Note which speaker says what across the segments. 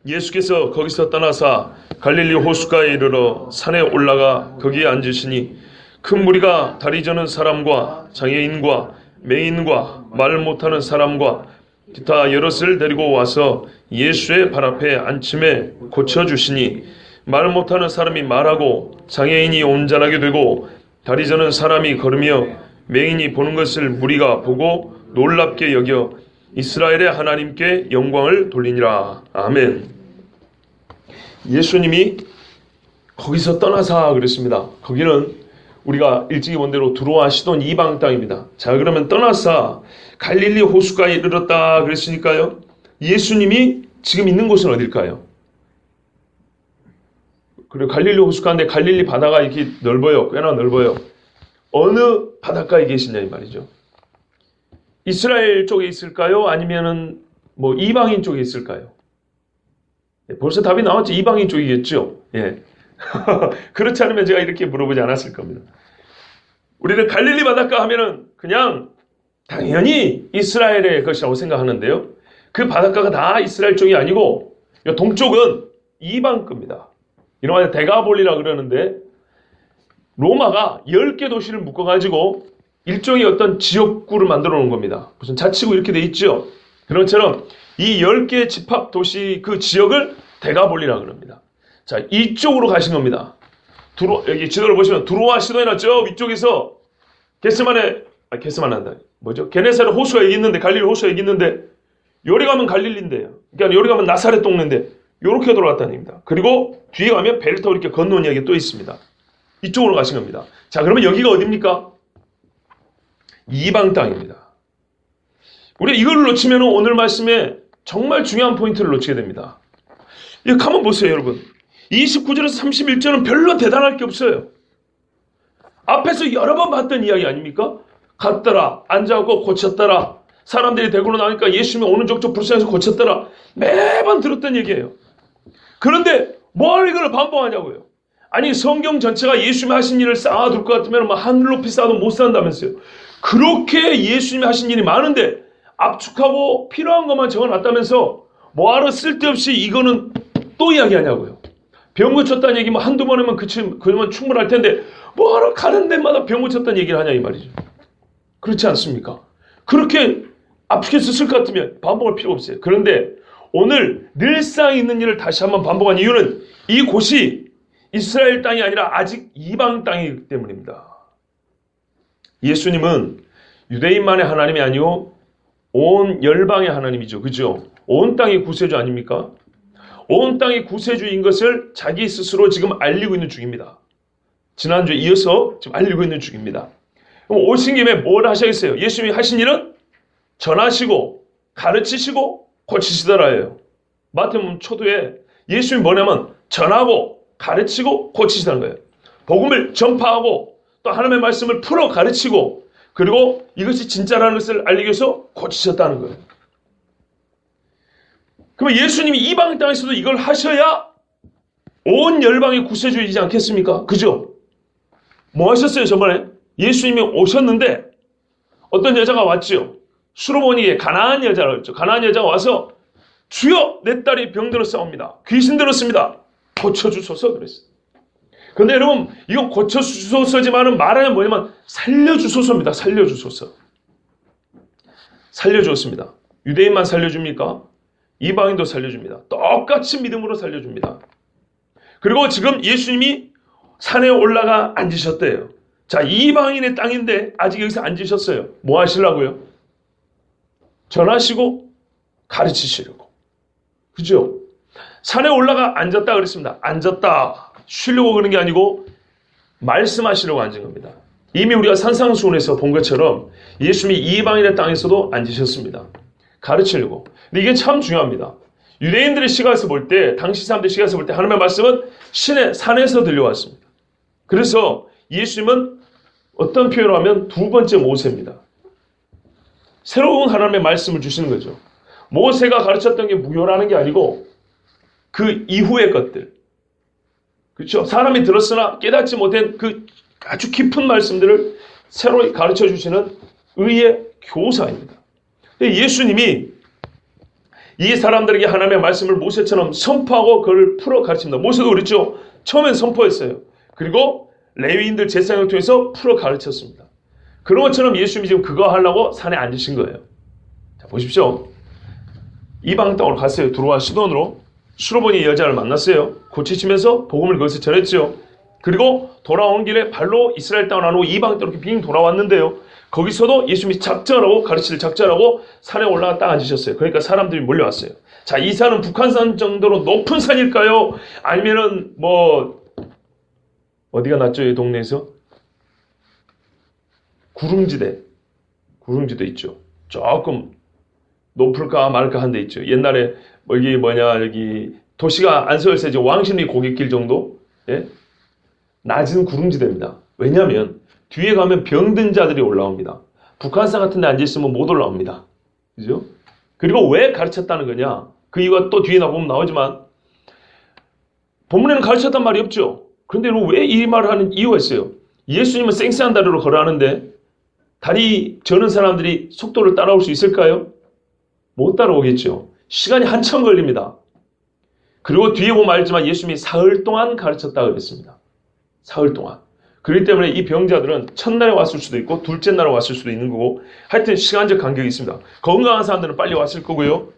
Speaker 1: 예수께서 거기서 떠나사 갈릴리 호숫가에 이르러 산에 올라가 거기에 앉으시니 큰 무리가 다리 저는 사람과 장애인과 맹인과 말 못하는 사람과 기타 여럿을 데리고 와서 예수의 발 앞에 앉힘에 고쳐주시니 말 못하는 사람이 말하고 장애인이 온전하게 되고 다리 저는 사람이 걸으며 맹인이 보는 것을 무리가 보고 놀랍게 여겨 이스라엘의 하나님께 영광을 돌리니라. 아멘. 예수님이 거기서 떠나사 그랬습니다. 거기는 우리가 일찍이 본 대로 두로와 시돈 이방 땅입니다. 자, 그러면 떠나사 갈릴리 호숫가에 이르렀다 그랬으니까요. 예수님이 지금 있는 곳은 어딜까요? 그리고 갈릴리 호숫가인데 갈릴리 바다가 이렇게 넓어요. 꽤나 넓어요. 어느 바닷가에 계시냐 이 말이죠. 이스라엘 쪽에 있을까요? 아니면은 뭐 이방인 쪽에 있을까요? 벌써 답이 나왔죠. 이방인 쪽이겠죠. 예. 그렇지 않으면 제가 이렇게 물어보지 않았을 겁니다. 우리는 갈릴리 바닷가 하면은 그냥 당연히 이스라엘의 것이라고 생각하는데요. 그 바닷가가 다 이스라엘 쪽이 아니고 동쪽은 이방 겁니다. 이런 말 데가볼리라 그러는데 로마가 10개 도시를 묶어가지고 일종의 어떤 지역구를 만들어 놓은 겁니다. 무슨 자치구 이렇게 돼 있죠. 그런 것처럼 이 10개 집합 도시 그 지역을 데가볼리라 그럽니다. 자, 이쪽으로 가신 겁니다. 여기 지도를 보시면 두로와 시돈이나 저 위쪽에서 게네사렛 호수가 여기 있는데 갈릴리 호수가 여기 있는데 요리 가면 갈릴리인데요. 그러니까 요리 가면 나사렛 동네인데 요렇게 돌아갔다는 얘기입니다. 그리고 뒤에 가면 배를 타고 이렇게 건너온 이야기가 또 있습니다. 이쪽으로 가신 겁니다. 자, 그러면 여기가 어디입니까? 이방 땅입니다. 우리 이걸 놓치면 오늘 말씀에 정말 중요한 포인트를 놓치게 됩니다. 이거 한번 보세요, 여러분. 29절에서 31절은 별로 대단할 게 없어요. 앞에서 여러 번 봤던 이야기 아닙니까? 갔더라, 앉아갖고 고쳤더라, 사람들이 대구로 나오니까 예수님이 오른쪽 쪽 불쌍해서 고쳤더라. 매번 들었던 얘기예요. 그런데 뭘 이걸 반복하냐고요. 아니, 성경 전체가 예수님이 하신 일을 쌓아둘 것 같으면 하늘 높이 쌓아도 못 산다면서요. 그렇게 예수님이 하신 일이 많은데 압축하고 필요한 것만 적어놨다면서 뭐하러 쓸데없이 이거는 또 이야기하냐고요. 병 고쳤다는 얘기 뭐 한두 번 하면 그러면 충분할 텐데 뭐하러 가는 데마다 병 고쳤다는 얘기를 하냐 이 말이죠. 그렇지 않습니까? 그렇게 압축해서 쓸 것 같으면 반복할 필요가 없어요. 그런데 오늘 늘상 있는 일을 다시 한번 반복한 이유는 이 곳이 이스라엘 땅이 아니라 아직 이방 땅이기 때문입니다. 예수님은 유대인만의 하나님이 아니고 온 열방의 하나님이죠. 그죠? 온 땅의 구세주 아닙니까? 온 땅의 구세주인 것을 자기 스스로 지금 알리고 있는 중입니다. 지난주에 이어서 지금 알리고 있는 중입니다. 그럼 오신 김에 뭘 하셔야겠어요? 예수님이 하신 일은 전하시고 가르치시고 고치시더라예요. 마태복음 초두에 예수님이 뭐냐면 전하고 가르치고 고치시다는 거예요. 복음을 전파하고 또 하나님의 말씀을 풀어 가르치고 그리고 이것이 진짜라는 것을 알리기 위해서 고치셨다는 거예요. 그러면 예수님이 이방 땅에서도 이걸 하셔야 온 열방의 구세주이지 않겠습니까? 그죠? 뭐 하셨어요 저번에? 예수님이 오셨는데 어떤 여자가 왔죠. 수로보니에 가나안 여자라고 했죠. 가나안 여자가 와서 주여 내 딸이 병들어 싸웁니다. 귀신 들었습니다. 고쳐주소서 그랬어요. 그런데 여러분 이건 고쳐주소서지만은 말하면 뭐냐면 살려주소서입니다. 살려주소서. 살려주었습니다. 유대인만 살려줍니까? 이방인도 살려줍니다. 똑같이 믿음으로 살려줍니다. 그리고 지금 예수님이 산에 올라가 앉으셨대요. 자, 이방인의 땅인데 아직 여기서 앉으셨어요. 뭐 하시려고요? 전하시고 가르치시려고. 그죠? 산에 올라가 앉았다 그랬습니다. 앉았다. 쉬려고 그런 게 아니고 말씀하시려고 앉은 겁니다. 이미 우리가 산상수훈에서 본 것처럼 예수님이 이방인의 땅에서도 앉으셨습니다. 가르치려고. 근데 이게 참 중요합니다. 유대인들의 시각에서 볼 때, 당시 사람들의 시각에서 볼 때 하나님의 말씀은 산에서 들려왔습니다. 그래서 예수님은 어떤 표현을 하면 두 번째 모세입니다. 새로운 하나님의 말씀을 주시는 거죠. 모세가 가르쳤던 게 무효라는 게 아니고 그 이후의 것들. 그렇죠? 사람이 들었으나 깨닫지 못한 그 아주 깊은 말씀들을 새로 가르쳐 주시는 의의 교사입니다. 예수님이 이 사람들에게 하나님의 말씀을 모세처럼 선포하고 그걸 풀어 가르칩니다. 모세도 그랬죠. 처음엔 선포했어요. 그리고 레위인들 제사장을 통해서 풀어 가르쳤습니다. 그런 것처럼 예수님이 지금 그거 하려고 산에 앉으신 거예요. 자, 보십시오. 이방 땅으로 갔어요. 두로와 시돈으로. 수로보니 여자를 만났어요. 고치시면서 복음을 거기서 전했죠. 그리고 돌아오는 길에 발로 이스라엘 땅을 안 오고 이방 땅으로 이렇게 빙 돌아왔는데요. 거기서도 예수님이 작전하고 가르칠 작전하고 산에 올라가 딱 앉으셨어요. 그러니까 사람들이 몰려왔어요. 자, 이 산은 북한산 정도로 높은 산일까요? 아니면은 뭐 어디가 낫죠? 이 동네에서? 구릉지대 있죠. 조금 높을까 말까 한 데 있죠. 옛날에 여기 도시가 안서울세 왕십리 고갯길 정도? 예? 낮은 구릉지대입니다. 왜냐하면 뒤에 가면 병든 자들이 올라옵니다. 북한산 같은 데 앉아있으면 못 올라옵니다. 그죠? 그리고 왜 가르쳤다는 거냐? 그 이유가 또 뒤에 보면 나오지만 본문에는 가르쳤단 말이 없죠. 그런데 왜 이 말을 하는 이유가 있어요. 예수님은 쌩쌩한 다리로 걸어가는데 다리 저는 사람들이 속도를 따라올 수 있을까요? 못 따라오겠죠. 시간이 한참 걸립니다. 그리고 뒤에 보면 알지만 예수님이 사흘 동안 가르쳤다 그랬습니다. 사흘 동안. 그렇기 때문에 이 병자들은 첫날에 왔을 수도 있고 둘째 날에 왔을 수도 있는 거고 하여튼 시간적 간격이 있습니다. 건강한 사람들은 빨리 왔을 거고요.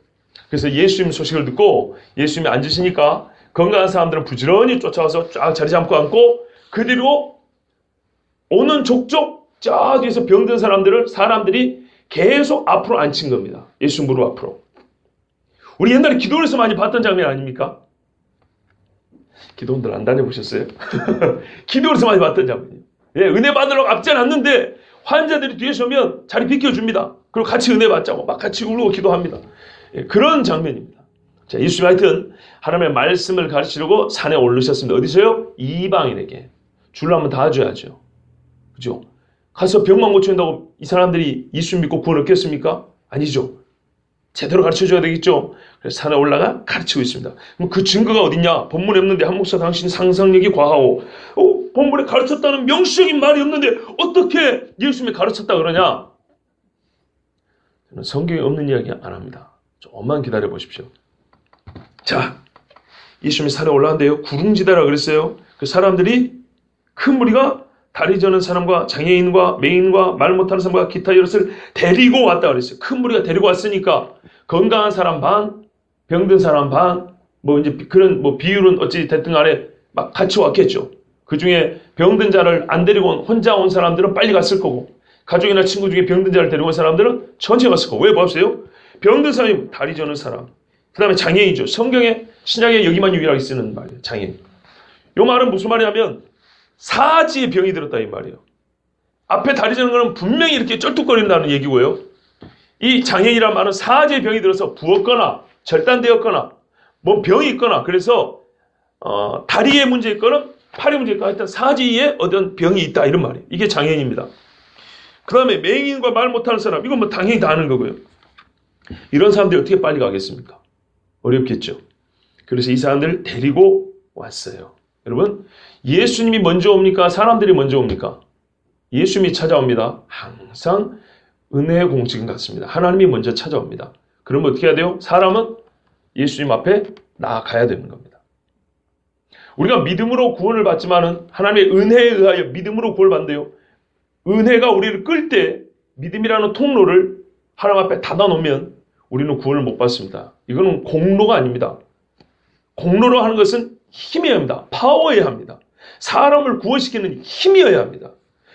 Speaker 1: 그래서 예수님 소식을 듣고 예수님이 앉으시니까 건강한 사람들은 부지런히 쫓아와서 쫙 자리 잡고 앉고 그 뒤로 오는 족족 저 뒤에서 병든 사람들이 계속 앞으로 앉힌 겁니다. 예수 무릎 앞으로. 우리 옛날에 기도원에서 많이 봤던 장면 아닙니까? 기도원들 안 다녀보셨어요? 기도원에서 많이 봤던 장면이에요. 예, 은혜 받으려고 앞지 않았는데 환자들이 뒤에서 오면 자리 비켜줍니다. 그리고 같이 은혜 받자고 막 같이 울고 기도합니다. 예, 그런 장면입니다. 자, 예수님 하여튼 하나님의 말씀을 가르치려고 산에 오르셨습니다. 어디서요? 이방인에게. 줄라면 다 줘야죠. 그죠? 가서 병만 고친다고 이 사람들이 예수 믿고 구원 얻겠습니까? 아니죠. 제대로 가르쳐줘야 되겠죠. 그래서 산에 올라가 가르치고 있습니다. 그럼 그 증거가 어딨냐? 본문에 없는데 한 목사 당신 상상력이 과하오. 본문에 가르쳤다는 명시적인 말이 없는데 어떻게 예수님이 가르쳤다 그러냐? 저는 성경에 없는 이야기 안 합니다. 조금만 기다려 보십시오. 자, 예수님이 산에 올라간대요. 구릉지대라 그랬어요. 그 사람들이 큰 무리가 다리 저는 사람과 장애인과 맹인과 말 못하는 사람과 기타 여럿을 데리고 왔다 그랬어요. 큰 무리가 데리고 왔으니까 건강한 사람 반, 병든 사람 반, 이제 그런 비율은 어찌 됐든 간에 막 같이 왔겠죠. 그 중에 병든 자를 안 데리고 혼자 온 사람들은 빨리 갔을 거고, 가족이나 친구 중에 병든 자를 데리고 온 사람들은 천천히 갔을 거고. 왜 보세요? 병든 사람이 다리 저는 사람. 그 다음에 장애인이죠. 성경에 신약에 여기만 유일하게 쓰는 말이에요. 장애인. 이 말은 무슨 말이냐면 사지에 병이 들었다 이 말이에요. 앞에 다리 저는 거는 분명히 이렇게 쩔뚝거린다는 얘기고요. 이 장애인이란 말은 사지에 병이 들어서 부었거나 절단되었거나 병이 있거나 그래서 다리에 문제 있거나 팔에 문제 있거나 하여튼 사지에 어떤 병이 있다 이런 말이에요. 이게 장애인입니다. 그 다음에 맹인과 말 못하는 사람 이건 당연히 다 아는 거고요. 이런 사람들이 어떻게 빨리 가겠습니까? 어렵겠죠. 그래서 이 사람들을 데리고 왔어요. 여러분, 예수님이 먼저 옵니까? 사람들이 먼저 옵니까? 예수님이 찾아옵니다. 항상 은혜의 공식은 같습니다. 하나님이 먼저 찾아옵니다. 그러면 어떻게 해야 돼요? 사람은 예수님 앞에 나아가야 되는 겁니다. 우리가 믿음으로 구원을 받지만은 하나님의 은혜에 의하여 믿음으로 구원을 받는데요. 은혜가 우리를 끌 때 믿음이라는 통로를 하나님 앞에 닫아놓으면 우리는 구원을 못 받습니다. 이거는 공로가 아닙니다. 공로로 하는 것은 힘이어야 합니다. 파워여야 합니다. 사람을 구원시키는 힘이어야 합니다.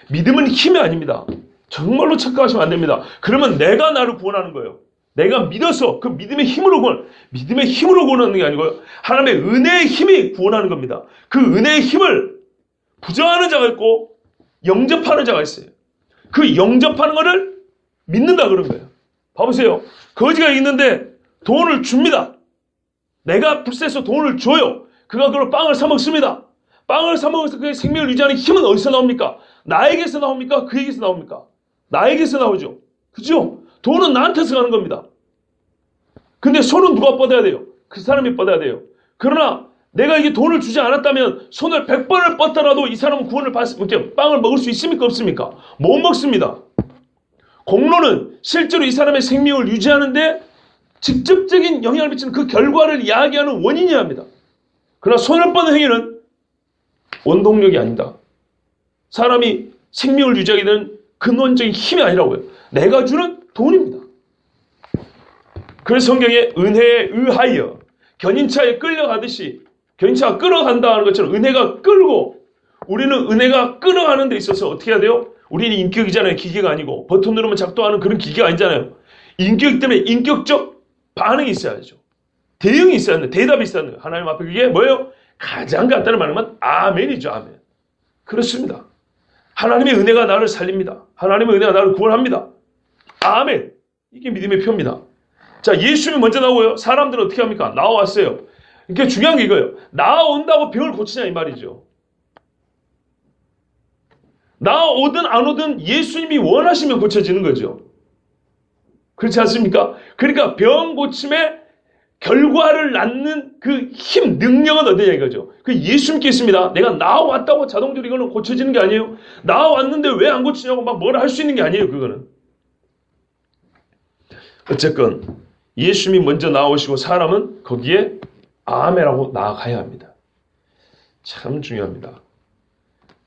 Speaker 1: 믿음은 힘이 아닙니다. 정말로 착각하시면 안 됩니다. 그러면 내가 나를 구원하는 거예요. 내가 믿어서 그 믿음의 힘으로 구원하는 게 아니고요. 하나님의 은혜의 힘이 구원하는 겁니다. 그 은혜의 힘을 부정하는 자가 있고 영접하는 자가 있어요. 그 영접하는 거를 믿는다 그런 거예요. 봐보세요. 거지가 있는데 돈을 줍니다. 내가 불세서 돈을 줘요. 그가 그걸 빵을 사 먹습니다. 빵을 사 먹어서 그의 생명을 유지하는 힘은 어디서 나옵니까? 나에게서 나옵니까? 그에게서 나옵니까? 나에게서 나오죠. 그죠? 돈은 나한테서 가는 겁니다. 근데 손은 누가 뻗어야 돼요? 그 사람이 뻗어야 돼요. 그러나 내가 이게 돈을 주지 않았다면 손을 100번을 뻗더라도 이 사람은 구원을 빵을 먹을 수 있습니까? 없습니까? 못 먹습니다. 공로는 실제로 이 사람의 생명을 유지하는데 직접적인 영향을 미치는 그 결과를 이야기하는 원인이어야 합니다. 그러나 손을 뻗는 행위는 원동력이 아니다. 사람이 생명을 유지하게 되는 근원적인 힘이 아니라고요. 내가 주는 돈입니다. 그래서 성경에 은혜에 의하여 견인차에 끌려가듯이 견인차가 끌어간다는 것처럼 은혜가 끌고 우리는 은혜가 끌어가는 데 있어서 어떻게 해야 돼요? 우리는 인격이잖아요. 기계가 아니고 버튼 누르면 작동하는 그런 기계가 아니잖아요. 인격 때문에 인격적 반응이 있어야죠. 대응이 있어야 하는데 대답이 있어야 하는데 하나님 앞에 그게 뭐예요? 가장 간단한 말하면 아멘이죠. 아멘. 그렇습니다. 하나님의 은혜가 나를 살립니다. 하나님의 은혜가 나를 구원합니다. 아멘. 이게 믿음의 표입니다. 자, 예수님이 먼저 나오고요. 사람들은 어떻게 합니까? 나와왔어요. 이게 중요한 게 이거예요. 나온다고 병을 고치냐 이 말이죠. 나오든 안 오든 예수님이 원하시면 고쳐지는 거죠. 그렇지 않습니까? 그러니까 병 고침의 결과를 낳는 그 힘, 능력은 어디냐 이거죠. 그 예수님께 있습니다. 내가 나와왔다고 자동적으로 이거는 고쳐지는 게 아니에요. 나와왔는데 왜 안 고치냐고 막 뭐라 할 수 있는 게 아니에요. 그거는. 어쨌건 예수님이 먼저 나오시고 사람은 거기에 아멘하고 나아가야 합니다. 참 중요합니다.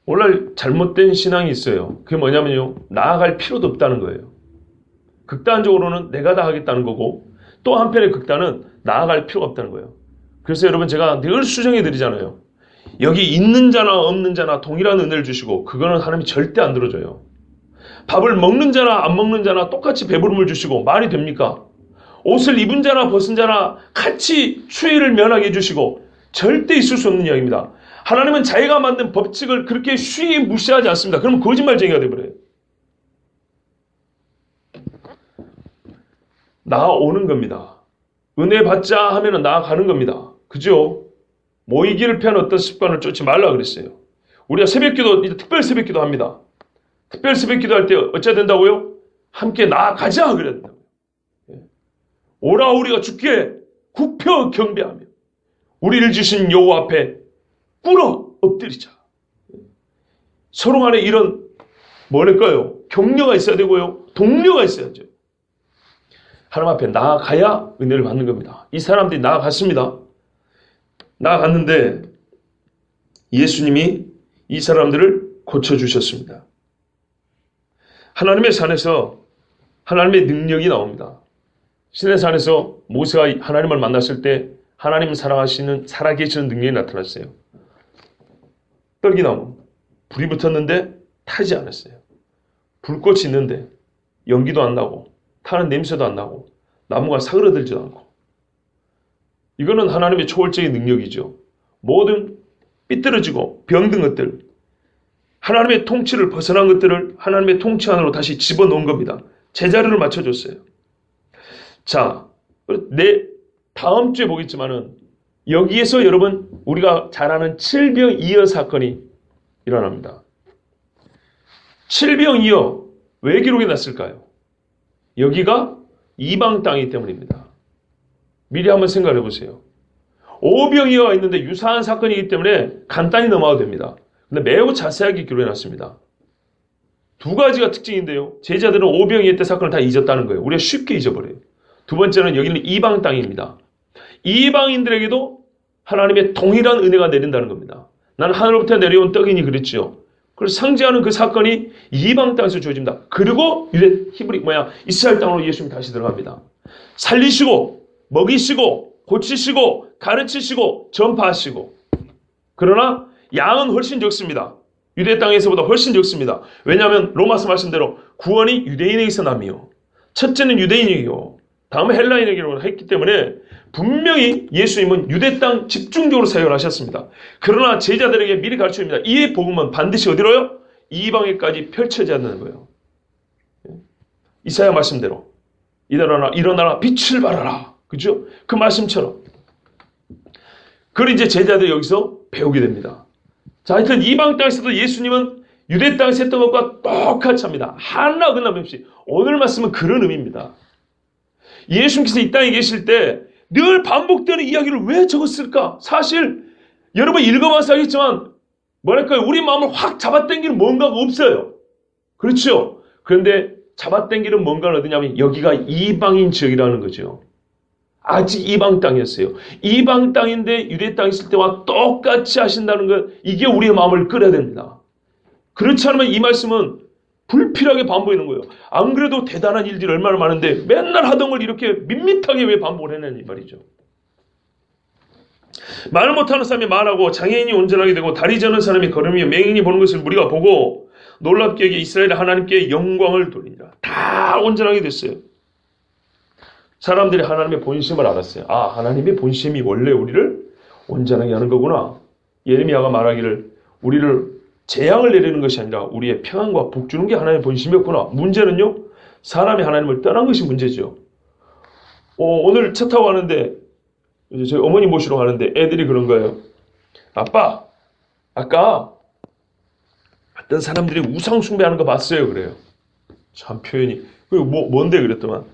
Speaker 1: 오늘 잘못된 신앙이 있어요. 그게 뭐냐면요. 나아갈 필요도 없다는 거예요. 극단적으로는 내가 다 하겠다는 거고 또 한편의 극단은 나아갈 필요가 없다는 거예요. 그래서 여러분 제가 늘 수정해 드리잖아요. 여기 있는 자나 없는 자나 동일한 은혜를 주시고 그거는 하나님이 절대 안 들어줘요. 밥을 먹는 자나 안 먹는 자나 똑같이 배부름을 주시고 말이 됩니까? 옷을 입은 자나 벗은 자나 같이 추위를 면하게 해주시고 절대 있을 수 없는 이야기입니다. 하나님은 자기가 만든 법칙을 그렇게 쉬이 무시하지 않습니다. 그러면 거짓말쟁이가 되어버려요. 나아오는 겁니다. 은혜 받자 하면은 나아가는 겁니다. 그죠? 모이기를 피하는 어떤 습관을 쫓지 말라 그랬어요. 우리가 새벽기도, 이제 특별 새벽기도 합니다. 특별 새벽기도 할 때 어찌해야 된다고요? 함께 나아가자 그래야 된다고요. 오라 우리가 주께 굽혀 경배하며 우리를 주신 여호와 앞에 꿇어 엎드리자. 서로 간에 이런 뭐랄까요? 격려가 있어야 되고요. 동료가 있어야죠. 하나님 앞에 나아가야 은혜를 받는 겁니다. 이 사람들이 나아갔습니다. 나아갔는데 예수님이 이 사람들을 고쳐주셨습니다. 하나님의 산에서 하나님의 능력이 나옵니다. 신의 산에서 모세가 하나님을 만났을 때 하나님을 사랑하시는 살아계시는 능력이 나타났어요. 떨기나무 불이 붙었는데 타지 않았어요. 불꽃이 있는데 연기도 안 나고 타는 냄새도 안 나고 나무가 사그러들지도 않고. 이거는 하나님의 초월적인 능력이죠. 모든 삐뚤어지고 병든 것들, 하나님의 통치를 벗어난 것들을 하나님의 통치 안으로 다시 집어넣은 겁니다. 제자리를 맞춰줬어요. 자, 다음 주에 보겠지만은 여기에서 여러분 우리가 잘 아는 칠병이어 사건이 일어납니다. 칠병이어 왜 기록이 났을까요? 여기가 이방 땅이기 때문입니다. 미리 한번 생각해 보세요. 오병이어가 있는데 유사한 사건이기 때문에 간단히 넘어가도 됩니다. 근데 매우 자세하게 기록해 놨습니다. 두 가지가 특징인데요. 제자들은 오병이어 때 사건을 다 잊었다는 거예요. 우리가 쉽게 잊어버려요. 두 번째는 여기는 이방 땅입니다. 이방인들에게도 하나님의 동일한 은혜가 내린다는 겁니다. 나는 하늘로부터 내려온 떡이니 그랬죠. 그래서 상징하는 그 사건이 이방 땅에서 주어집니다. 그리고 이스라엘 땅으로 예수님이 다시 들어갑니다. 살리시고 먹이시고 고치시고 가르치시고 전파하시고. 그러나 양은 훨씬 적습니다. 유대 땅에서보다 훨씬 적습니다. 왜냐하면 로마서 말씀대로 구원이 유대인에게서 남이요. 첫째는 유대인이요. 다음에 헬라인에게로 했기 때문에 분명히 예수님은 유대 땅 집중적으로 사역을 하셨습니다. 그러나 제자들에게 미리 가르쳐줍니다. 이 복음은 반드시 어디로요? 이방에까지 펼쳐져야 한다는 거예요. 이사야 말씀대로 일어나라 빛을 발하라. 그죠? 그 말씀처럼. 그걸 이제 제자들이 여기서 배우게 됩니다. 자, 하여튼 이방 땅에서도 예수님은 유대 땅에서 했던 것과 똑같이 합니다. 하나 어긋남없이. 오늘 말씀은 그런 의미입니다. 예수님께서 이 땅에 계실 때 늘 반복되는 이야기를 왜 적었을까? 사실 여러분 읽어봐서 알겠지만 뭐랄까요? 우리 마음을 확 잡아당기는 뭔가가 없어요. 그렇죠? 그런데 잡아당기는 뭔가는 어디냐면 여기가 이방인 지역이라는 거죠. 아직 이방 땅이었어요. 이방 땅인데 유대 땅에 있을 때와 똑같이 하신다는 것, 이게 우리의 마음을 끌어야 됩니다. 그렇지 않으면 이 말씀은 불필요하게 반복하는 거예요. 안 그래도 대단한 일들이 얼마나 많은데 맨날 하던 걸 이렇게 밋밋하게 왜 반복을 했느냐 이 말이죠. 말 못하는 사람이 말하고 장애인이 온전하게 되고 다리 저는 사람이 걸으며 맹인이 보는 것을 우리가 보고 놀랍게 여기 이스라엘 하나님께 영광을 돌리니라. 다 온전하게 됐어요. 사람들이 하나님의 본심을 알았어요. 아, 하나님의 본심이 원래 우리를 온전하게 하는 거구나. 예레미야가 말하기를 우리를 재앙을 내리는 것이 아니라 우리의 평안과 복 주는 게 하나님의 본심이었구나. 문제는요, 사람이 하나님을 떠난 것이 문제죠. 오늘 차 타고 가는데 이제 저희 어머니 모시러 가는데 애들이 그런 거예요. 아빠, 아까 어떤 사람들이 우상 숭배하는 거 봤어요. 그래요. 참 표현이. 그리고 뭔데 그랬더만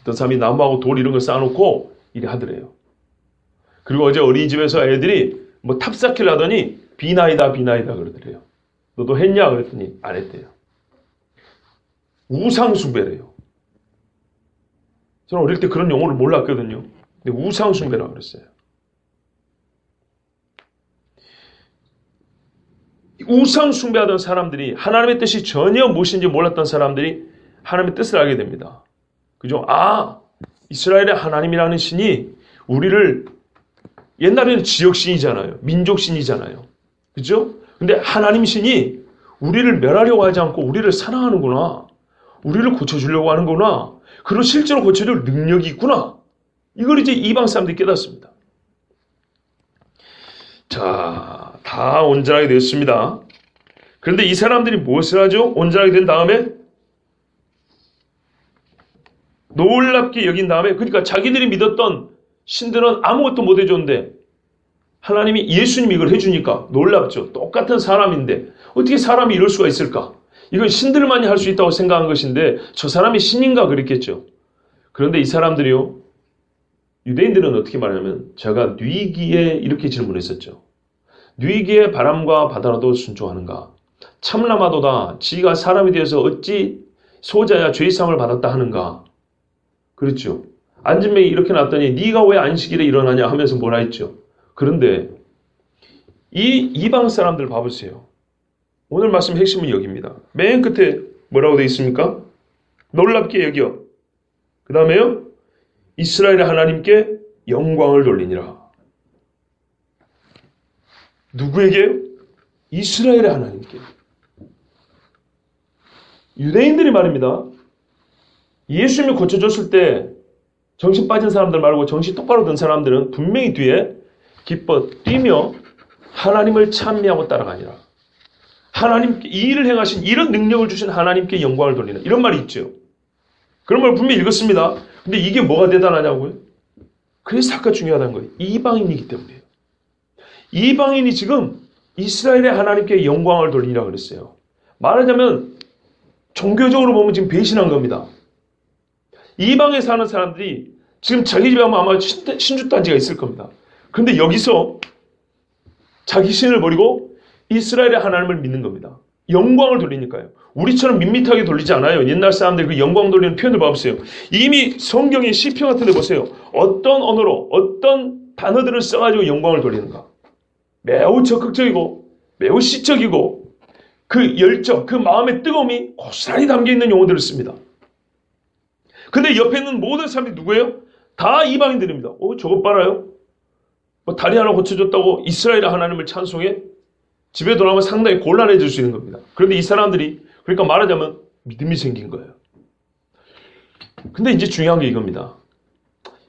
Speaker 1: 어떤 사람이 나무하고 돌 이런 거 쌓아놓고 이래 하더래요. 그리고 어제 어린이집에서 애들이 뭐 탑쌓기를 하더니 비나이다 그러더래요. 너도 했냐 그랬더니 안 했대요. 우상 숭배래요. 저는 어릴 때 그런 용어를 몰랐거든요. 근데 우상 숭배라고 그랬어요. 우상 숭배하던 사람들이 하나님의 뜻이 전혀 무엇인지 몰랐던 사람들이 하나님의 뜻을 알게 됩니다. 그죠? 아, 이스라엘의 하나님이라는 신이 우리를 옛날에는 지역신이잖아요. 민족신이잖아요. 그죠? 근데 하나님 신이 우리를 멸하려고 하지 않고 우리를 사랑하는구나. 우리를 고쳐주려고 하는구나. 그리고 실제로 고쳐줄 능력이 있구나. 이걸 이제 이방 사람들이 깨닫습니다. 자, 다 온전하게 됐습니다. 그런데 이 사람들이 무엇을 하죠? 온전하게 된 다음에 놀랍게 여긴 다음에, 그러니까 자기들이 믿었던 신들은 아무것도 못 해줬는데 하나님이 예수님이 이걸 해주니까 놀랍죠. 똑같은 사람인데 어떻게 사람이 이럴 수가 있을까? 이건 신들만이 할 수 있다고 생각한 것인데 저 사람이 신인가 그랬겠죠. 그런데 이 사람들이요, 유대인들은 어떻게 말하냐면 제가 뉘기에 이렇게 질문했었죠. 뉘기에 바람과 바다라도 순종하는가? 참나마도다 지가 사람이 되어서 어찌 소자야 죄사함을 받았다 하는가? 그렇죠. 안진뱅이 이렇게 놨더니 네가 왜 안식일에 일어나냐 하면서 뭐라 했죠. 그런데 이 이방 사람들 봐보세요. 오늘 말씀 핵심은 여기입니다. 맨 끝에 뭐라고 되어 있습니까? 놀랍게 여겨. 그 다음에요. 이스라엘의 하나님께 영광을 돌리니라. 누구에게요? 이스라엘의 하나님께. 유대인들이 말입니다. 예수님이 고쳐줬을 때 정신 빠진 사람들 말고 정신 똑바로 든 사람들은 분명히 뒤에 기뻐 뛰며 하나님을 찬미하고 따라가니라. 하나님께 이 일을 행하신 이런 능력을 주신 하나님께 영광을 돌리라. 이런 말이 있죠. 그런 말 분명히 읽었습니다. 근데 이게 뭐가 대단하냐고요? 그래서 아까 중요하다는 거예요. 이방인이기 때문이에요. 이방인이 지금 이스라엘의 하나님께 영광을 돌리라 그랬어요. 말하자면 종교적으로 보면 지금 배신한 겁니다. 이방에 사는 사람들이 지금 자기 집에 가면 아마 신주단지가 있을 겁니다. 그런데 여기서 자기 신을 버리고 이스라엘의 하나님을 믿는 겁니다. 영광을 돌리니까요. 우리처럼 밋밋하게 돌리지 않아요. 옛날 사람들 그 영광 돌리는 표현을 봐보세요. 이미 성경의 시편 같은 데 보세요. 어떤 언어로 어떤 단어들을 써가지고 영광을 돌리는가. 매우 적극적이고 매우 시적이고 그 열정, 그 마음의 뜨거움이 고스란히 담겨있는 용어들을 씁니다. 근데 옆에 있는 모든 사람이 누구예요? 다 이방인들입니다. 저것 봐라요. 뭐 다리 하나 고쳐줬다고 이스라엘의 하나님을 찬송해? 집에 돌아오면 상당히 곤란해질 수 있는 겁니다. 그런데 이 사람들이 그러니까 말하자면 믿음이 생긴 거예요. 근데 이제 중요한 게 이겁니다.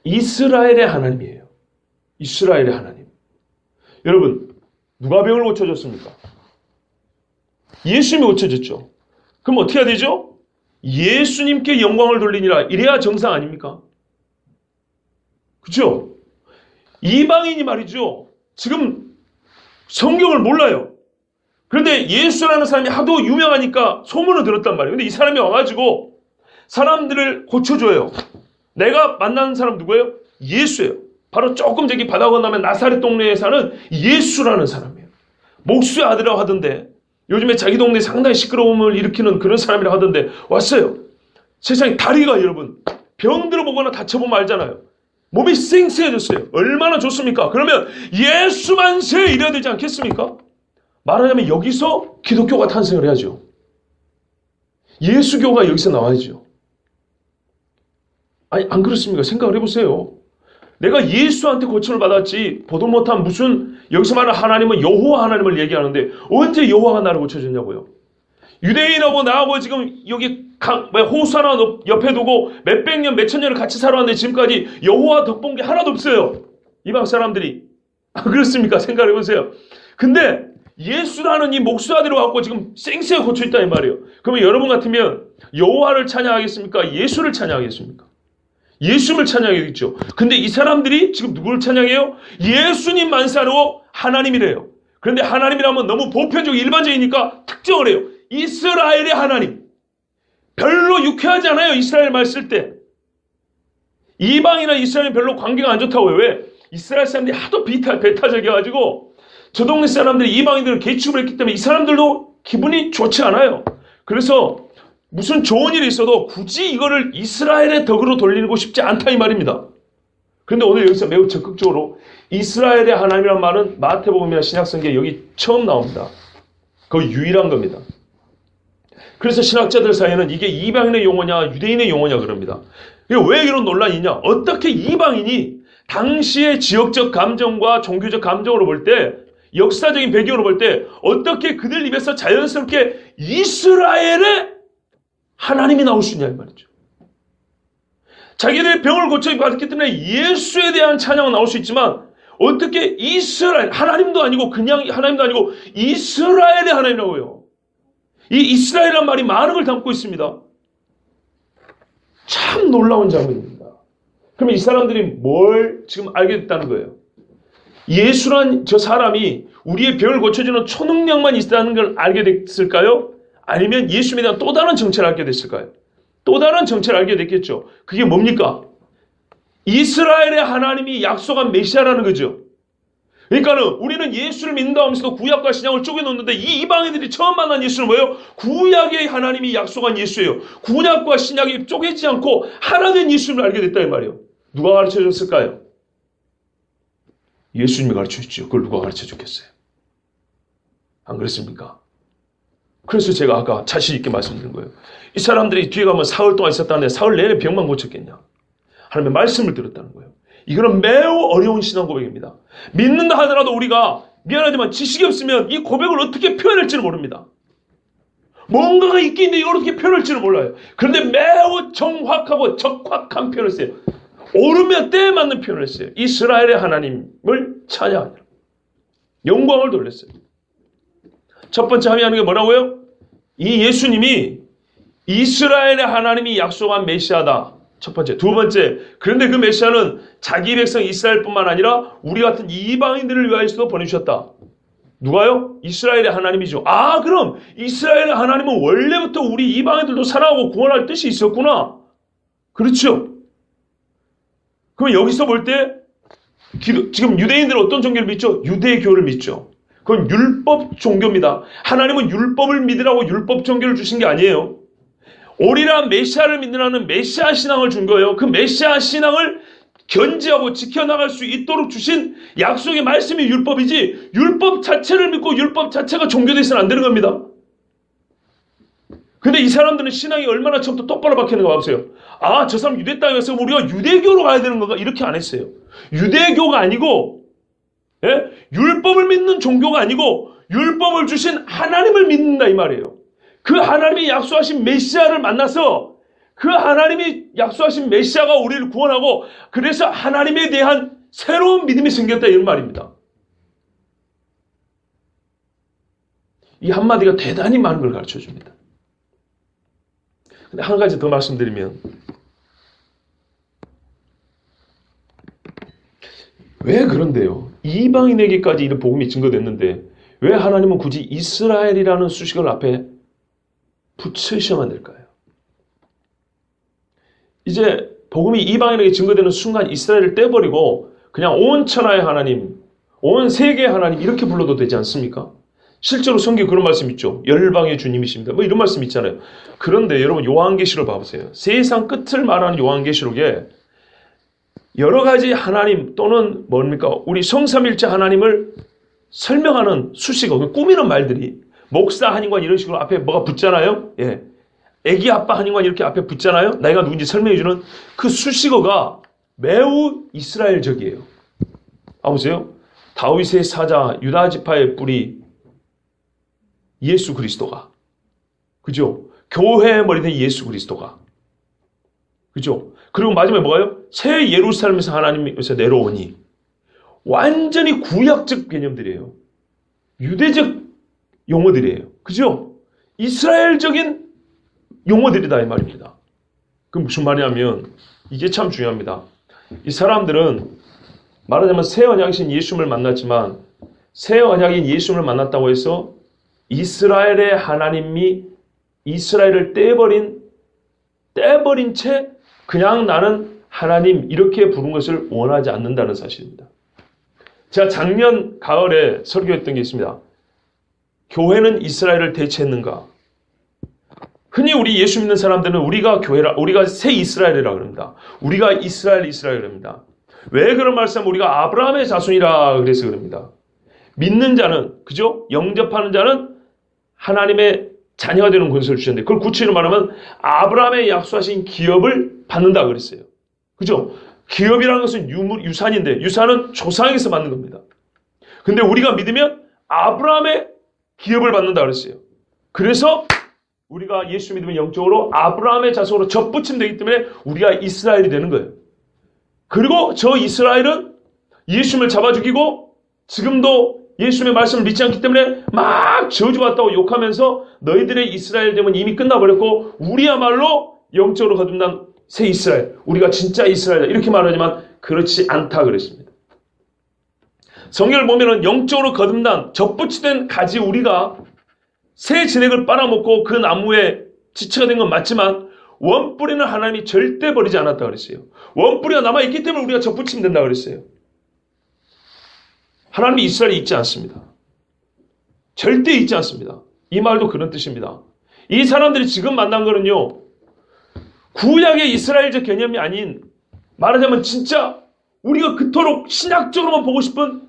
Speaker 1: 이스라엘의 하나님이에요. 이스라엘의 하나님. 여러분, 누가 병을 고쳐줬습니까? 예수님이 고쳐줬죠. 그럼 어떻게 해야 되죠? 예수님께 영광을 돌리니라. 이래야 정상 아닙니까? 그렇죠? 이방인이 말이죠. 지금 성경을 몰라요. 그런데 예수라는 사람이 하도 유명하니까 소문을 들었단 말이에요. 근데 이 사람이 와가지고 사람들을 고쳐줘요. 내가 만나는 사람 누구예요? 예수예요. 바로 조금 저기 바다 건너면 나사렛 동네에 사는 예수라는 사람이에요. 목수의 아들이라고 하던데 요즘에 자기 동네에 상당히 시끄러움을 일으키는 그런 사람이라고 하던데 왔어요. 세상에 다리가 여러분 병 들어보거나 다쳐보면 알잖아요. 몸이 쌩쌩해졌어요. 얼마나 좋습니까? 그러면 예수 만세 이래야 되지 않겠습니까? 말하자면 여기서 기독교가 탄생을 해야죠. 예수교가 여기서 나와야죠. 아니 안 그렇습니까? 생각을 해보세요. 내가 예수한테 고침을 받았지 보도 못한 무슨 여기서 말하는 하나님은 여호와 하나님을 얘기하는데 언제 여호와가 나를 고쳐줬냐고요. 유대인하고 나하고 지금 여기 호수아나 옆에 두고 몇백 년 몇천 년을 같이 살아왔는데 지금까지 여호와 덕본 게 하나도 없어요. 이방 사람들이. 그렇습니까? 생각해보세요. 근데 예수라는 이 목수아들을 갖고 지금 쌩쌩 고쳐있다 이 말이에요. 그러면 여러분 같으면 여호와를 찬양하겠습니까? 예수를 찬양하겠습니까? 예수님을 찬양하겠죠. 근데 이 사람들이 지금 누구를 찬양해요? 예수님 만사로 하나님이래요. 그런데 하나님이라면 너무 보편적 일반적이니까 특정을 해요. 이스라엘의 하나님. 별로 유쾌하지 않아요. 이스라엘 말 쓸 때. 이방이나 이스라엘은 별로 관계가 안 좋다고요. 왜? 이스라엘 사람들이 하도 배타적이어가지고 저 동네 사람들이 이방인들을 개축을 했기 때문에 이 사람들도 기분이 좋지 않아요. 그래서 무슨 좋은 일이 있어도 굳이 이거를 이스라엘의 덕으로 돌리고 싶지 않다 이 말입니다. 그런데 오늘 여기서 매우 적극적으로 이스라엘의 하나님이라는 말은 마태복음이나 신약성경에 여기 처음 나옵니다. 거의 유일한 겁니다. 그래서 신학자들 사이에는 이게 이방인의 용어냐 유대인의 용어냐 그럽니다. 왜 이런 논란이 있냐? 어떻게 이방인이 당시의 지역적 감정과 종교적 감정으로 볼 때 역사적인 배경으로 볼 때 어떻게 그들 입에서 자연스럽게 이스라엘의 하나님이 나올 수 있냐 이 말이죠. 자기들의 병을 고쳐받았기 때문에 예수에 대한 찬양은 나올 수 있지만 어떻게 이스라엘 하나님도 아니고 그냥 하나님도 아니고 이스라엘의 하나님이라고요. 이 이스라엘이라는 말이 많은 걸 담고 있습니다. 참 놀라운 장면입니다. 그러면 이 사람들이 뭘 지금 알게 됐다는 거예요? 예수란 저 사람이 우리의 병을 고쳐주는 초능력만 있다는 걸 알게 됐을까요? 아니면 예수님에 대한 또 다른 정체를 알게 됐을까요? 또 다른 정체를 알게 됐겠죠. 그게 뭡니까? 이스라엘의 하나님이 약속한 메시아라는 거죠. 그러니까는 우리는 예수를 믿는다 하면서도 구약과 신약을 쪼개놓는데 이 이방인들이 처음 만난 예수는 뭐예요? 구약의 하나님이 약속한 예수예요. 구약과 신약이 쪼개지 않고 하나 된 예수님을 알게 됐다 이 말이에요. 누가 가르쳐줬을까요? 예수님이 가르쳐줬죠. 그걸 누가 가르쳐줬겠어요? 안 그렇습니까? 그래서 제가 아까 자신 있게 말씀드린 거예요. 이 사람들이 뒤에 가면 사흘 동안 있었다는데 사흘 내내 병만 고쳤겠냐? 하나님의 말씀을 들었다는 거예요. 이거는 매우 어려운 신앙 고백입니다. 믿는다 하더라도 우리가 미안하지만 지식이 없으면 이 고백을 어떻게 표현할지는 모릅니다. 뭔가가 있긴데 이걸 어떻게 표현할지는 몰라요. 그런데 매우 정확하고 적확한 표현을 써요. 오르면 때에 맞는 표현을 했어요. 이스라엘의 하나님을 찬양하니라. 영광을 돌렸어요. 첫 번째 함의하는 게 뭐라고요? 이 예수님이 이스라엘의 하나님이 약속한 메시아다. 첫 번째. 두 번째. 그런데 그 메시아는 자기 백성 이스라엘뿐만 아니라 우리 같은 이방인들을 위하여서도 보내주셨다. 누가요? 이스라엘의 하나님이죠. 아, 그럼 이스라엘의 하나님은 원래부터 우리 이방인들도 살아가고 구원할 뜻이 있었구나. 그렇죠. 그럼 여기서 볼 때 지금 유대인들은 어떤 종교를 믿죠? 유대교를 믿죠. 그건 율법 종교입니다. 하나님은 율법을 믿으라고 율법 종교를 주신 게 아니에요. 오리란 메시아를 믿으라는 메시아 신앙을 준 거예요. 그 메시아 신앙을 견지하고 지켜나갈 수 있도록 주신 약속의 말씀이 율법이지 율법 자체를 믿고 율법 자체가 종교돼서는 안 되는 겁니다. 근데 이 사람들은 신앙이 얼마나 처음부터 똑바로 박혔는가 봐보세요. 아, 저 사람 유대 땅에 가서 우리가 유대교로 가야 되는 건가? 이렇게 안 했어요. 유대교가 아니고 율법을 믿는 종교가 아니고 율법을 주신 하나님을 믿는다 이 말이에요. 그 하나님이 약속하신 메시아를 만나서 그 하나님이 약속하신 메시아가 우리를 구원하고 그래서 하나님에 대한 새로운 믿음이 생겼다 이런 말입니다. 이 한마디가 대단히 많은 걸 가르쳐줍니다. 근데 한 가지 더 말씀드리면 왜 그런데요? 이방인에게까지 이런 복음이 증거됐는데 왜 하나님은 굳이 이스라엘이라는 수식을 앞에 붙이셔야만 될까요? 이제 복음이 이방인에게 증거되는 순간 이스라엘을 떼버리고 그냥 온 천하의 하나님, 온 세계의 하나님 이렇게 불러도 되지 않습니까? 실제로 성경에 그런 말씀 있죠. 열방의 주님이십니다. 뭐 이런 말씀 있잖아요. 그런데 여러분 요한계시록 봐보세요. 세상 끝을 말하는 요한계시록에 여러 가지 하나님 또는 뭡니까? 우리 성삼일체 하나님을 설명하는 수식어, 꾸미는 말들이 목사 한인관 이런 식으로 앞에 뭐가 붙잖아요. 예. 애기 아빠 한인관 이렇게 앞에 붙잖아요. 나이가 누군지 설명해주는 그 수식어가 매우 이스라엘적이에요. 보세요. 다윗의 사자, 유다 지파의 뿌리, 예수 그리스도가. 그죠? 교회의 머리 된 예수 그리스도가. 그죠? 그리고 마지막에 뭐가요? 새 예루살렘에서 하나님께서 내려오니. 완전히 구약적 개념들이에요. 유대적 용어들이에요. 그죠? 이스라엘적인 용어들이다 이 말입니다. 그 무슨 말이냐면 이게 참 중요합니다. 이 사람들은 말하자면 새 언약이신 예수님을 만났지만 새 언약인 예수님을 만났다고 해서 이스라엘의 하나님이 이스라엘을 떼버린 채 그냥 나는 하나님 이렇게 부른 것을 원하지 않는다는 사실입니다. 제가 작년 가을에 설교했던 게 있습니다. 교회는 이스라엘을 대체했는가? 흔히 우리 예수 믿는 사람들은 우리가 새 이스라엘이라고 그럽니다. 우리가 이스라엘이라고 그럽니다. 왜 그런 말씀을 우리가 아브라함의 자손이라 그래서 그럽니다. 믿는 자는, 그죠? 영접하는 자는 하나님의 자녀가 되는 권세를 주셨는데 그걸 구체로 말하면 아브라함의 약속하신 기업을 받는다 그랬어요. 그죠? 기업이라는 것은 유산인데 유산은 조상에서 받는 겁니다. 근데 우리가 믿으면 아브라함의 기업을 받는다 그랬어요. 그래서 우리가 예수 믿으면 영적으로 아브라함의 자손으로 접붙임 되기 때문에 우리가 이스라엘이 되는 거예요. 그리고 저 이스라엘은 예수님을 잡아 죽이고 지금도 예수님의 말씀을 믿지 않기 때문에 막 저주받다고 욕하면서 너희들의 이스라엘 되면 이미 끝나버렸고 우리야말로 영적으로 거듭난 새 이스라엘, 우리가 진짜 이스라엘이다 이렇게 말하지만 그렇지 않다 그랬습니다. 성경을 보면은 영적으로 거듭난 접붙이된 가지 우리가 새 진액을 빨아먹고 그 나무에 지체가 된 건 맞지만 원뿌리는 하나님이 절대 버리지 않았다 그랬어요. 원뿌리가 남아있기 때문에 우리가 접붙이면 된다 그랬어요. 하나님이 이스라엘에 있지 않습니다. 절대 있지 않습니다. 이 말도 그런 뜻입니다. 이 사람들이 지금 만난 거는요. 구약의 이스라엘적 개념이 아닌 말하자면 진짜 우리가 그토록 신약적으로만 보고 싶은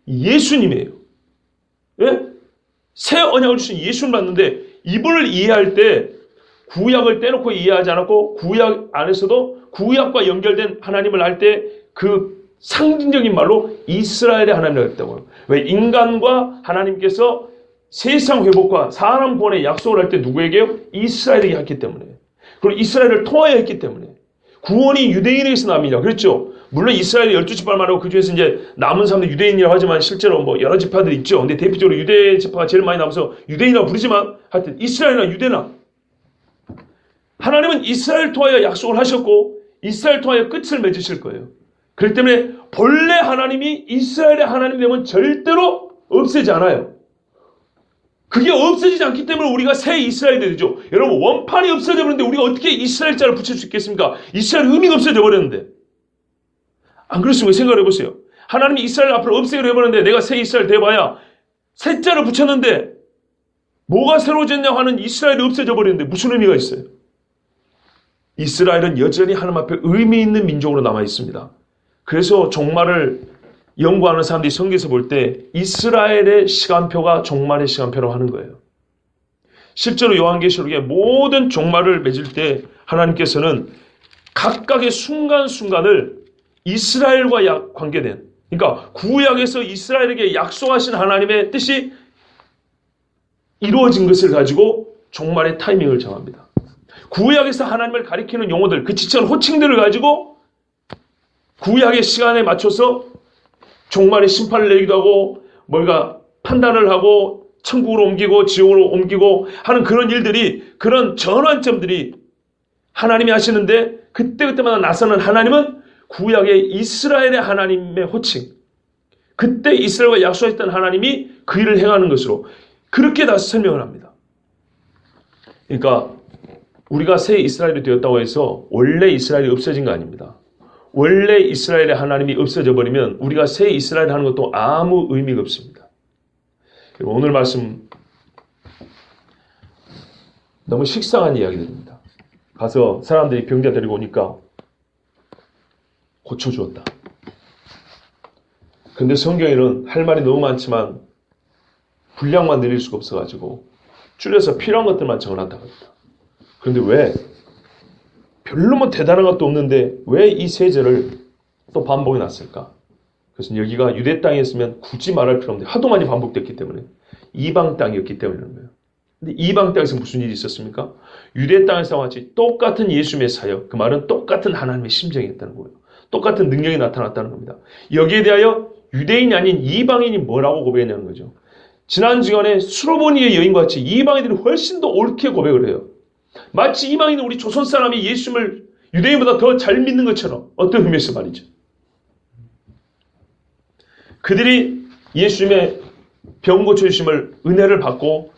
Speaker 1: 예수님이에요. 예? 새 언약을 주신 예수님을 봤는데 이분을 이해할 때 구약을 떼놓고 이해하지 않았고 구약 안에서도 구약과 연결된 하나님을 할 때 그 상징적인 말로 이스라엘의 하나님이라고 했다고요. 왜? 인간과 하나님께서 세상 회복과 사람 구원의 약속을 할 때 누구에게요? 이스라엘에게 했기 때문에. 그리고 이스라엘을 통하여 했기 때문에. 구원이 유대인에게서 남이냐. 그랬죠. 물론 이스라엘이 12지파를 말하고 그 중에서 이제 남은 사람들 유대인이라고 하지만 실제로 뭐 여러 지파들이 있죠. 근데 대표적으로 유대 지파가 제일 많이 남아서 유대인이라고 부르지만 하여튼 이스라엘이나 유대나 하나님은 이스라엘 통하여 약속을 하셨고 이스라엘 통하여 끝을 맺으실 거예요. 그렇기 때문에 본래 하나님이 이스라엘의 하나님 되면 절대로 없애지 않아요. 그게 없어지지 않기 때문에 우리가 새 이스라엘이 되죠. 여러분 원판이 없어져 버렸는데 우리가 어떻게 이스라엘자를 붙일 수 있겠습니까? 이스라엘 의미가 없어져 버렸는데. 안 그렇습니까? 생각해 보세요. 하나님이 이스라엘 앞으로 없애기로 해버렸는데 내가 새 이스라엘 돼봐야 새 자를 붙였는데 뭐가 새로워졌냐고 하는 이스라엘이 없어져 버렸는데 무슨 의미가 있어요? 이스라엘은 여전히 하나님 앞에 의미 있는 민족으로 남아 있습니다. 그래서 종말을 연구하는 사람들이 성경에서 볼 때 이스라엘의 시간표가 종말의 시간표라고 하는 거예요. 실제로 요한계시록의 모든 종말을 맺을 때 하나님께서는 각각의 순간순간을 이스라엘과 관계된, 그러니까 구약에서 이스라엘에게 약속하신 하나님의 뜻이 이루어진 것을 가지고 종말의 타이밍을 정합니다. 구약에서 하나님을 가리키는 용어들, 그 지체한 호칭들을 가지고 구약의 시간에 맞춰서 종말의 심판을 내리기도 하고 뭔가 판단을 하고 천국으로 옮기고 지옥으로 옮기고 하는 그런 일들이, 그런 전환점들이 하나님이 하시는데 그때그때마다 나서는 하나님은 구약의 이스라엘의 하나님의 호칭, 그때 이스라엘과 약속했던 하나님이 그 일을 행하는 것으로 그렇게 다 설명을 합니다. 그러니까 우리가 새 이스라엘이 되었다고 해서 원래 이스라엘이 없어진 거 아닙니다. 원래 이스라엘의 하나님이 없어져 버리면 우리가 새 이스라엘 하는 것도 아무 의미가 없습니다. 오늘 말씀 너무 식상한 이야기들입니다. 가서 사람들이 병자 데리고 오니까 고쳐주었다. 근데 성경에는 할 말이 너무 많지만 분량만 늘릴 수가 없어가지고 줄여서 필요한 것들만 적어놨다고 합니다. 그런데 왜? 별로 뭐 대단한 것도 없는데 왜 이 세제를 또 반복해 놨을까? 그래서 여기가 유대 땅이었으면 굳이 말할 필요 없는데 하도 많이 반복됐기 때문에 이방 땅이었기 때문이라는 거예요. 근데 이방 땅에서 무슨 일이 있었습니까? 유대 땅에서 같이 똑같은 예수님의 사역, 그 말은 똑같은 하나님의 심정이었다는 거예요. 똑같은 능력이 나타났다는 겁니다. 여기에 대하여 유대인이 아닌 이방인이 뭐라고 고백했냐는 거죠. 지난 시간에 수로보니의 여인과 같이 이방인들이 훨씬 더 옳게 고백을 해요. 마치 이방인은 우리 조선 사람이 예수님을 유대인보다 더 잘 믿는 것처럼 어떤 의미에서 말이죠. 그들이 예수님의 병 고쳐주심을 은혜를 받고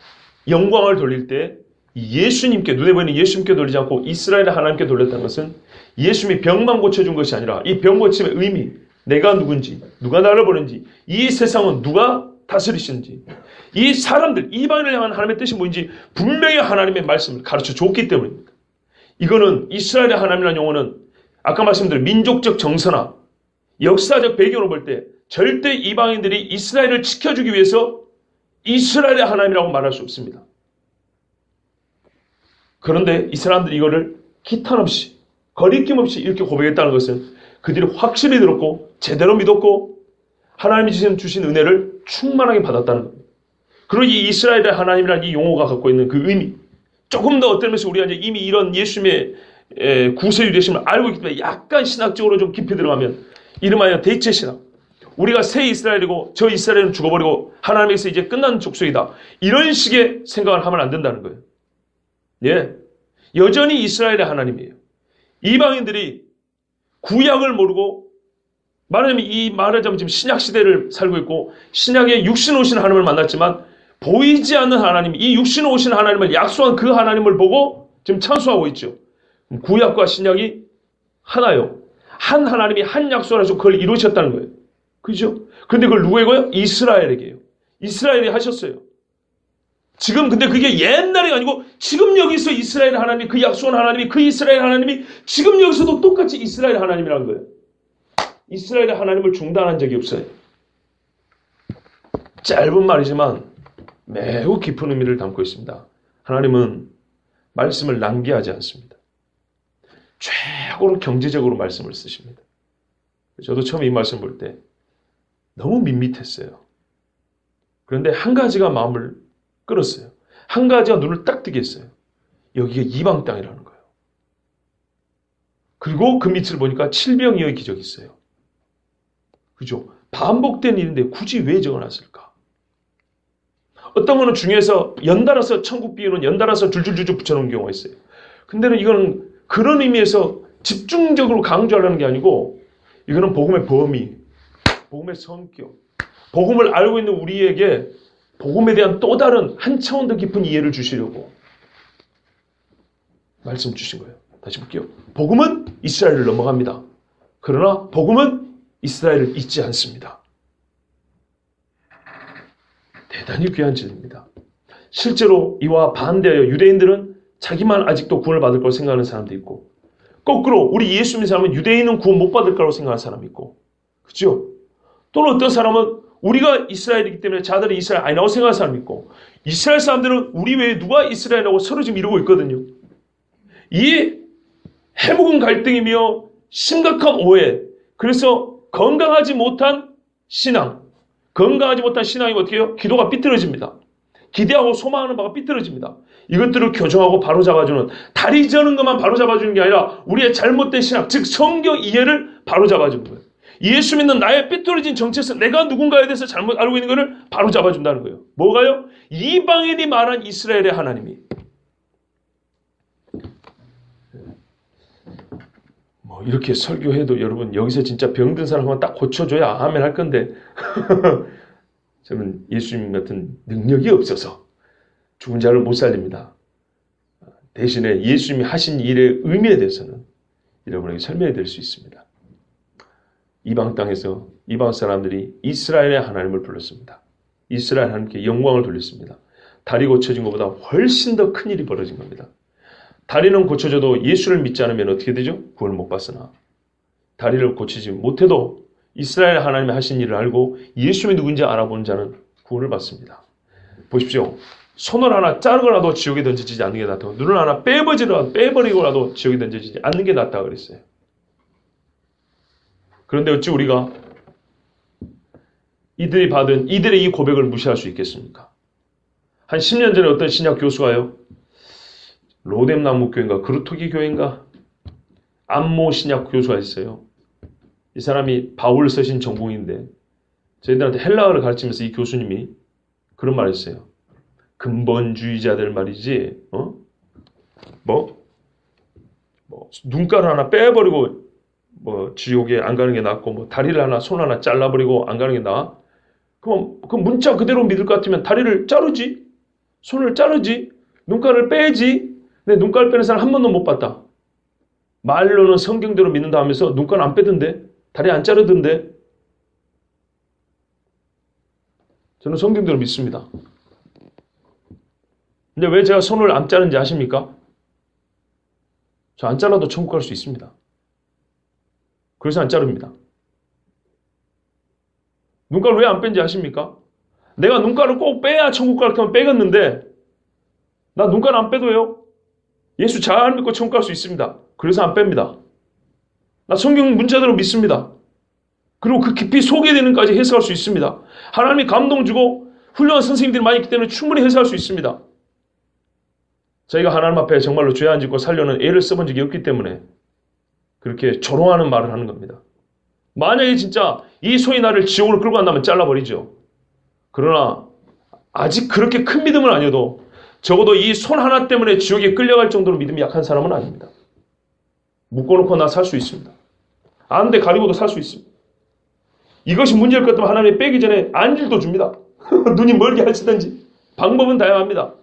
Speaker 1: 영광을 돌릴 때 예수님께, 눈에 보이는 예수님께 돌리지 않고 이스라엘의 하나님께 돌렸다는 것은 예수님이 병만 고쳐준 것이 아니라 이 병 고침의 의미, 내가 누군지, 누가 나를 보는지, 이 세상은 누가 다스리시는지, 이 사람들, 이방인을 향한 하나님의 뜻이 뭔지 분명히 하나님의 말씀을 가르쳐 줬기 때문입니다. 이거는 이스라엘의 하나님이라는 용어는 아까 말씀드린 민족적 정서나 역사적 배경으로 볼 때 절대 이방인들이 이스라엘을 지켜주기 위해서 이스라엘의 하나님이라고 말할 수 없습니다. 그런데 이 사람들이 이거를 기탄 없이 거리낌 없이 이렇게 고백했다는 것은 그들이 확실히 들었고 제대로 믿었고 하나님이 주신 은혜를 충만하게 받았다는 겁니다. 그리고 이 이스라엘의 하나님이라는 이 용어가 갖고 있는 그 의미, 조금 더 어떤 면에서 우리가 이제 이미 이런 예수님의 구세주 되심을 알고 있기 때문에 약간 신학적으로 좀 깊이 들어가면 이름하여 대체 신학, 우리가 새 이스라엘이고 저 이스라엘은 죽어버리고 하나님에서 이제 끝난 족속이다, 이런 식의 생각을 하면 안 된다는 거예요. 예, 여전히 이스라엘의 하나님이에요. 이방인들이 구약을 모르고 말하자면 지금 신약 시대를 살고 있고 신약에 육신 오신 하나님을 만났지만 보이지 않는 하나님, 이 육신 오신 하나님을 약속한 그 하나님을 보고 지금 찬송하고 있죠. 구약과 신약이 하나요. 한 하나님이 한 약속을 하셔서 그걸 이루셨다는 거예요. 그죠? 그런데 그걸 누구에게요? 이스라엘에게요. 이스라엘이 하셨어요. 지금 근데 그게 옛날이 아니고 지금 여기서 이스라엘 하나님이, 그 약속한 하나님이, 그 이스라엘 하나님이 지금 여기서도 똑같이 이스라엘 하나님이라는 거예요. 이스라엘의 하나님을 중단한 적이 없어요. 짧은 말이지만 매우 깊은 의미를 담고 있습니다. 하나님은 말씀을 낭비하지 않습니다. 최고로 경제적으로 말씀을 쓰십니다. 저도 처음에 이 말씀 볼 때 너무 밋밋했어요. 그런데 한 가지가 마음을 끌었어요. 한 가지가 눈을 딱 뜨게 했어요. 여기가 이방 땅이라는 거예요. 그리고 그 밑을 보니까 칠병이의 기적이 있어요. 그죠? 반복된 일인데 굳이 왜 적어놨을까? 어떤 거는 중에서 연달아서 천국 비유는 연달아서 줄줄줄줄 붙여놓은 경우가 있어요. 근데는 이거는 그런 의미에서 집중적으로 강조하려는 게 아니고 이거는 복음의 범위, 복음의 성격, 복음을 알고 있는 우리에게 복음에 대한 또 다른 한 차원 더 깊은 이해를 주시려고 말씀 주신 거예요. 다시 볼게요. 복음은 이스라엘을 넘어갑니다. 그러나 복음은 이스라엘을 잊지 않습니다. 대단히 귀한 진리입니다. 실제로 이와 반대하여 유대인들은 자기만 아직도 구원을 받을 거라고 생각하는 사람도 있고, 거꾸로 우리 예수 믿는 사람은 유대인은 구원 못 받을 거라고 생각하는 사람이 있고, 그렇죠? 또는 어떤 사람은 우리가 이스라엘이기 때문에 자들이 이스라엘 아니라고 생각하는 사람이 있고, 이스라엘 사람들은 우리 외에 누가 이스라엘이라고 서로 지금 이러고 있거든요. 이 해묵은 갈등이며 심각한 오해, 그래서 건강하지 못한 신앙, 건강하지 못한 신앙이 어떻게 해요? 기도가 삐뚤어집니다. 기대하고 소망하는 바가 삐뚤어집니다. 이것들을 교정하고 바로잡아주는, 다리 저는 것만 바로잡아주는 게 아니라 우리의 잘못된 신앙, 즉 성경 이해를 바로잡아주는 거예요. 예수 믿는 나의 삐뚤어진 정체성, 내가 누군가에 대해서 잘못 알고 있는 것을 바로잡아준다는 거예요. 뭐가요? 이방인이 말한 이스라엘의 하나님이. 뭐 이렇게 설교해도 여러분 여기서 진짜 병든 사람 한번 딱 고쳐줘야 아멘 할 건데 저는 예수님 같은 능력이 없어서 죽은 자를 못 살립니다. 대신에 예수님이 하신 일의 의미에 대해서는 여러분에게 설명해 드릴 수 있습니다. 이방 땅에서 이방 사람들이 이스라엘의 하나님을 불렀습니다. 이스라엘 하나님께 영광을 돌렸습니다. 다리 고쳐진 것보다 훨씬 더 큰 일이 벌어진 겁니다. 다리는 고쳐져도 예수를 믿지 않으면 어떻게 되죠? 구원을 못 받으나 다리를 고치지 못해도 이스라엘 하나님이 하신 일을 알고 예수님이 누군지 알아보는 자는 구원을 받습니다. 보십시오. 손을 하나 자르고라도 지옥에 던져지지 않는 게 낫다고, 눈을 하나 빼버리고라도 지옥에 던져지지 않는 게 낫다고 그랬어요. 그런데 어찌 우리가 이들이 받은 이들의 이 고백을 무시할 수 있겠습니까? 한 10년 전에 어떤 신약 교수가요, 로뎀나무교회인가 그루터기 교회인가 안모 신약 교수가 있어요. 이 사람이 바울 서신 전공인데 저희들한테 헬라어를 가르치면서 이 교수님이 그런 말을 했어요. 근본주의자들 말이지, 눈가를 하나 빼버리고 지옥에 안 가는 게 낫고, 다리를 하나, 손 하나 잘라버리고 안 가는 게 나아? 그럼 그 문자 그대로 믿을 것 같으면 다리를 자르지, 손을 자르지, 눈가를 빼지. 내 눈가를 빼는 사람 한 번도 못 봤다. 말로는 성경대로 믿는다 하면서 눈가는 안 빼던데, 다리 안 자르던데. 저는 성경대로 믿습니다. 근데 왜 제가 손을 안 자른지 아십니까? 저 안 잘라도 천국 갈 수 있습니다. 그래서 안 자릅니다. 눈가를 왜 안 뺀지 아십니까? 내가 눈가를 꼭 빼야 천국 갈 거면 빼겠는데, 나 눈가를 안 빼도요, 예수 잘 믿고 천국 갈 수 있습니다. 그래서 안 뺍니다. 나 성경 문자대로 믿습니다. 그리고 그 깊이 소개되는까지 해석할 수 있습니다. 하나님이 감동 주고 훌륭한 선생님들이 많이 있기 때문에 충분히 해석할 수 있습니다. 저희가 하나님 앞에 정말로 죄 안 짓고 살려는 애를 써본 적이 없기 때문에 그렇게 조롱하는 말을 하는 겁니다. 만약에 진짜 이 소위 나를 지옥으로 끌고 간다면 잘라버리죠. 그러나 아직 그렇게 큰 믿음은 아니어도 적어도 이 손 하나 때문에 지옥에 끌려갈 정도로 믿음이 약한 사람은 아닙니다. 묶어놓고 나 살 수 있습니다. 안대 가리고도 살 수 있습니다. 이것이 문제일 것 같으면 하나님이 빼기 전에 안질도 줍니다. 눈이 멀게 하시든지 방법은 다양합니다.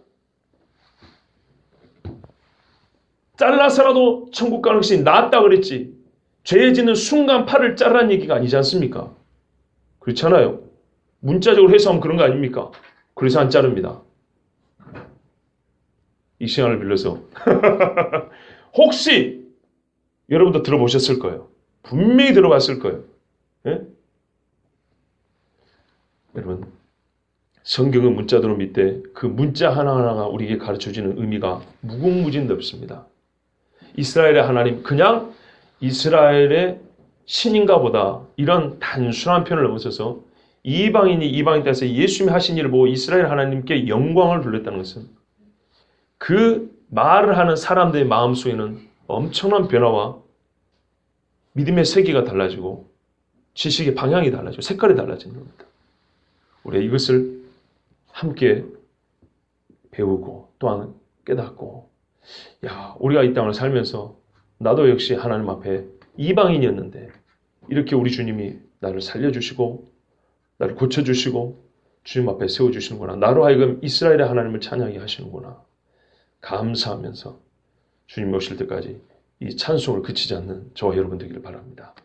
Speaker 1: 잘라서라도 천국 가는 것이 낫다 그랬지, 죄 짓는 순간 팔을 자르라는 얘기가 아니지 않습니까? 그렇잖아요. 문자적으로 해석하면 그런 거 아닙니까? 그래서 안 자릅니다. 이 시간을 빌려서 혹시 여러분도 들어보셨을 거예요. 분명히 들어봤을 거예요. 예? 여러분, 성경은 문자대로 믿되 그 문자 하나하나가 우리에게 가르쳐주는 의미가 무궁무진도 없습니다. 이스라엘의 하나님, 그냥 이스라엘의 신인가 보다, 이런 단순한 표현을 넘어서서 이방인이 이방인 땅에서 예수님이 하신 일을 보고 이스라엘 하나님께 영광을 돌렸다는 것은 그 말을 하는 사람들의 마음속에는 엄청난 변화와 믿음의 세계가 달라지고 지식의 방향이 달라지고 색깔이 달라지는 겁니다. 우리가 이것을 함께 배우고 또한 깨닫고, 우리가 이 땅을 살면서 나도 역시 하나님 앞에 이방인이었는데 이렇게 우리 주님이 나를 살려주시고 나를 고쳐주시고 주님 앞에 세워주시는구나, 나로 하여금 이스라엘의 하나님을 찬양하게 하시는구나 감사하면서 주님 오실 때까지 이 찬송을 그치지 않는 저와 여러분 되기를 바랍니다.